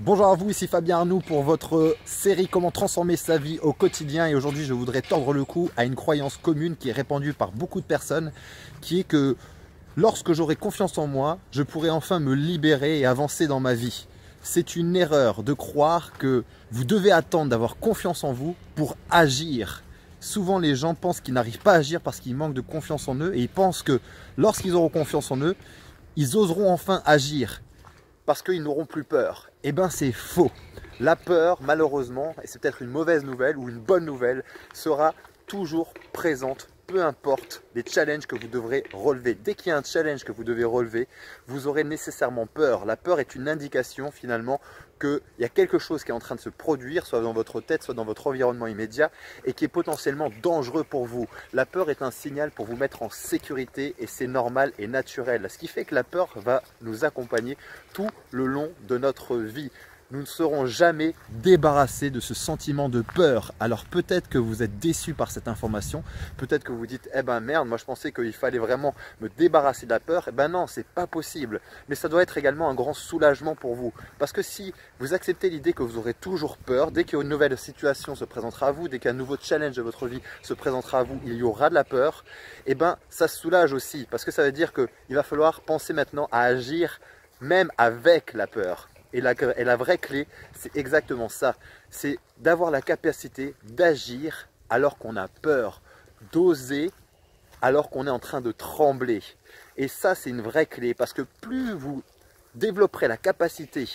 Bonjour à vous, ici Fabien Arnoux pour votre série Comment transformer sa vie au quotidien. Et aujourd'hui, je voudrais tordre le cou à une croyance commune qui est répandue par beaucoup de personnes, qui est que lorsque j'aurai confiance en moi, je pourrai enfin me libérer et avancer dans ma vie. C'est une erreur de croire que vous devez attendre d'avoir confiance en vous pour agir. Souvent, les gens pensent qu'ils n'arrivent pas à agir parce qu'ils manquent de confiance en eux et ils pensent que lorsqu'ils auront confiance en eux, ils oseront enfin agir parce qu'ils n'auront plus peur. Eh bien, c'est faux. La peur, malheureusement, et c'est peut-être une mauvaise nouvelle ou une bonne nouvelle, sera toujours présente, peu importe les challenges que vous devrez relever. Dès qu'il y a un challenge que vous devez relever, vous aurez nécessairement peur. La peur est une indication finalement qu'il y a quelque chose qui est en train de se produire, soit dans votre tête, soit dans votre environnement immédiat, et qui est potentiellement dangereux pour vous. La peur est un signal pour vous mettre en sécurité et c'est normal et naturel. Ce qui fait que la peur va nous accompagner tout le long de notre vie. Nous ne serons jamais débarrassés de ce sentiment de peur. Alors peut-être que vous êtes déçus par cette information, peut-être que vous dites « Eh ben merde, moi je pensais qu'il fallait vraiment me débarrasser de la peur. » Eh ben non, c'est pas possible. Mais ça doit être également un grand soulagement pour vous. Parce que si vous acceptez l'idée que vous aurez toujours peur, dès qu'une nouvelle situation se présentera à vous, dès qu'un nouveau challenge de votre vie se présentera à vous, il y aura de la peur, eh ben ça se soulage aussi. Parce que ça veut dire qu'il va falloir penser maintenant à agir même avec la peur. Et la vraie clé, c'est exactement ça. C'est d'avoir la capacité d'agir alors qu'on a peur, d'oser alors qu'on est en train de trembler. Et ça, c'est une vraie clé parce que plus vous développerez la capacité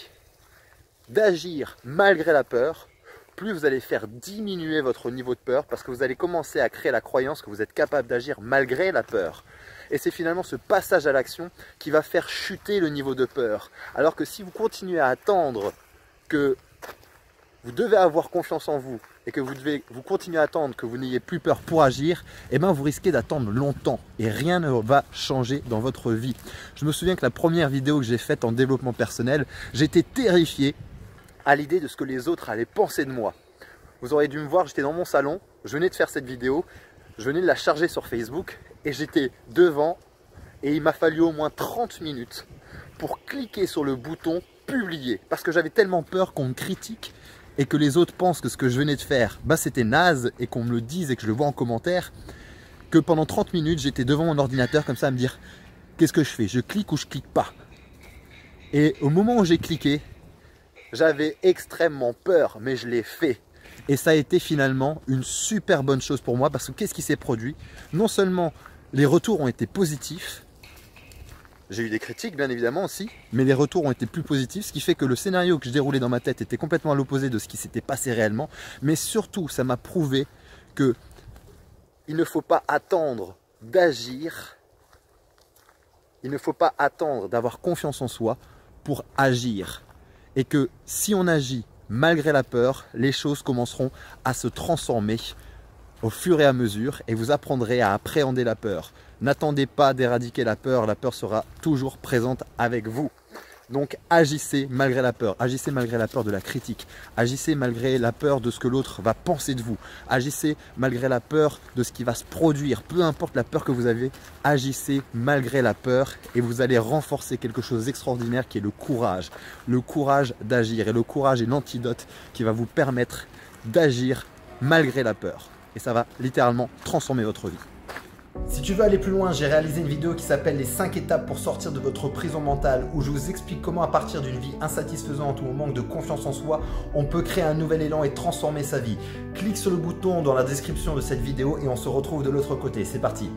d'agir malgré la peur, plus vous allez faire diminuer votre niveau de peur parce que vous allez commencer à créer la croyance que vous êtes capable d'agir malgré la peur. Et c'est finalement ce passage à l'action qui va faire chuter le niveau de peur. Alors que si vous continuez à attendre que vous devez avoir confiance en vous et que vous continuez à attendre que vous n'ayez plus peur pour agir, eh bien vous risquez d'attendre longtemps et rien ne va changer dans votre vie. Je me souviens que la première vidéo que j'ai faite en développement personnel, j'étais terrifié à l'idée de ce que les autres allaient penser de moi. Vous aurez dû me voir, j'étais dans mon salon, je venais de faire cette vidéo, je venais de la charger sur Facebook et j'étais devant et il m'a fallu au moins 30 minutes pour cliquer sur le bouton publier parce que j'avais tellement peur qu'on me critique et que les autres pensent que ce que je venais de faire, bah, c'était naze et qu'on me le dise et que je le vois en commentaire, que pendant 30 minutes j'étais devant mon ordinateur comme ça à me dire qu'est-ce que je fais, je clique ou je clique pas. Et au moment où j'ai cliqué, j'avais extrêmement peur, mais je l'ai fait. Et ça a été finalement une super bonne chose pour moi parce que qu'est-ce qui s'est produit? Non seulement les retours ont été positifs, j'ai eu des critiques bien évidemment aussi, mais les retours ont été plus positifs, ce qui fait que le scénario que je déroulais dans ma tête était complètement à l'opposé de ce qui s'était passé réellement. Mais surtout, ça m'a prouvé qu'il ne faut pas attendre d'agir, il ne faut pas attendre d'avoir confiance en soi pour agir. Et que si on agit malgré la peur, les choses commenceront à se transformer au fur et à mesure et vous apprendrez à appréhender la peur. N'attendez pas d'éradiquer la peur sera toujours présente avec vous. Donc agissez malgré la peur de la critique, agissez malgré la peur de ce que l'autre va penser de vous, agissez malgré la peur de ce qui va se produire, peu importe la peur que vous avez, agissez malgré la peur et vous allez renforcer quelque chose d'extraordinaire qui est le courage d'agir. Et le courage est l'antidote qui va vous permettre d'agir malgré la peur et ça va littéralement transformer votre vie. Si tu veux aller plus loin, j'ai réalisé une vidéo qui s'appelle les 5 étapes pour sortir de votre prison mentale où je vous explique comment à partir d'une vie insatisfaisante ou au manque de confiance en soi, on peut créer un nouvel élan et transformer sa vie. Clique sur le bouton dans la description de cette vidéo et on se retrouve de l'autre côté. C'est parti!